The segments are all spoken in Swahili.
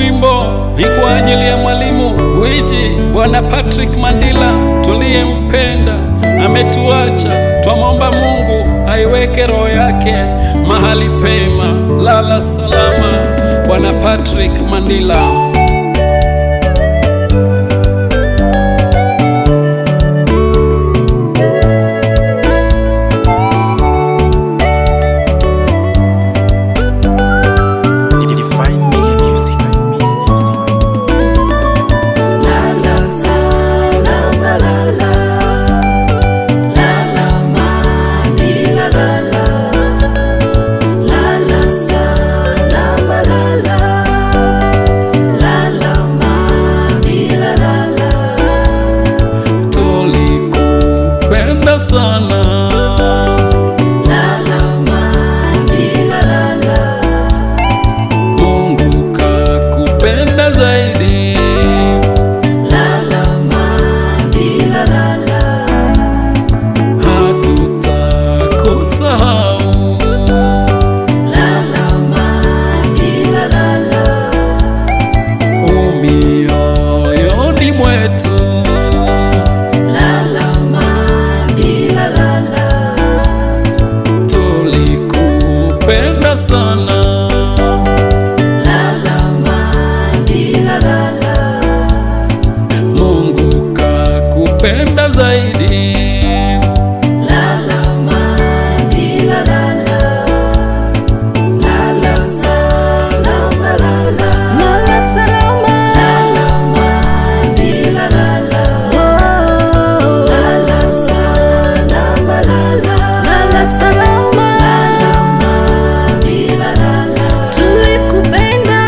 wimbo ni kwa ajili ya mwalimu gwiji Bwana Patrick Mandila tuliyempenda, ametuacha. Twamwomba Mungu aiweke roho yake mahali pema. Lala salama Bwana Patrick Mandila. Penda zaidi. Lala Mandila lala, lala salama lala, lala salama. Lala Mandila lala, oh, lala salama lala, lala salama. Lala Mandila lala, tulikupenda.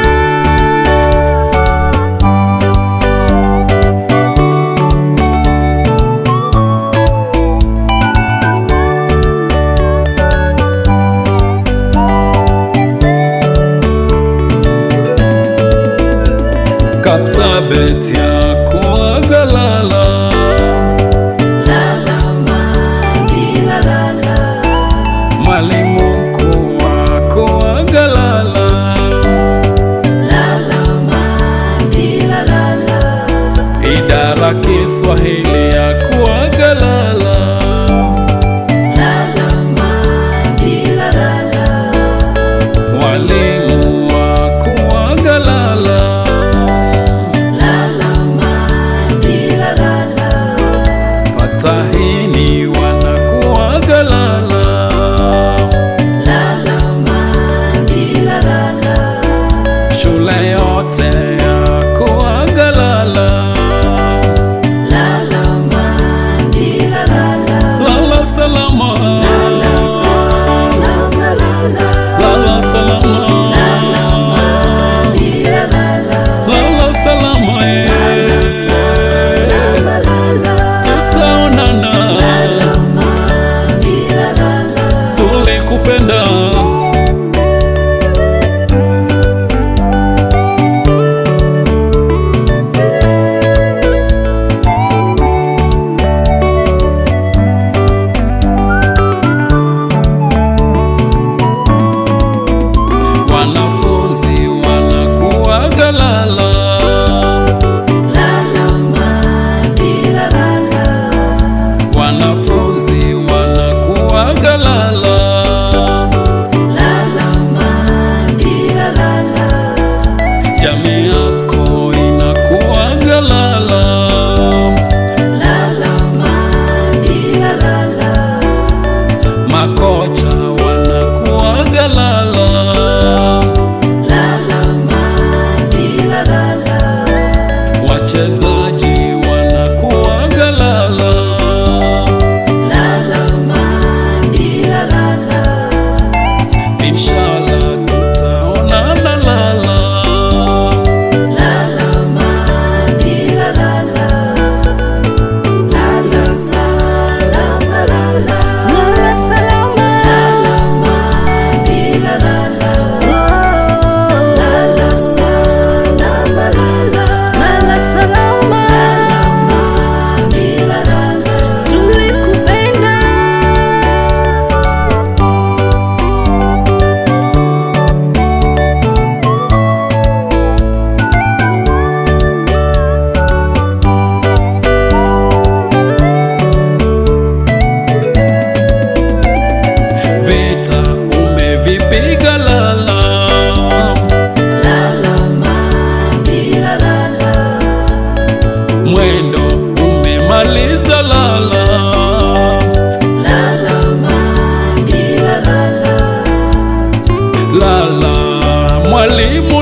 Kapsabet yako agalala, Lala Mandila lala, mwalimu mkuu wako agalala, Lala Mandila lala, idara Kiswahili yako agalala, Lala Mandila lala, walimu wako agalala, tahini wanakuagalala, Lala Mandila lala, shule yote yakuagalala, Lala Mandila lala, lala salama, lala salama lala, lala salama, Lala Mandila lala, lala salama, lala salama lala, tutaonana, Lala Mandila lala, tulikupenda. Wanafunzi wanakuagalala, Lala Mandila lala, wanafunzi wanakuagalala, Lala Mandila lala, jamii yako inakuagalala, Lala Mandila lala, makocha wanakuagalala, Lala Mandila lala, wachezaji wanakuagalala, Lala Mandila lala, inshallah tutaonana lala, Mwalimu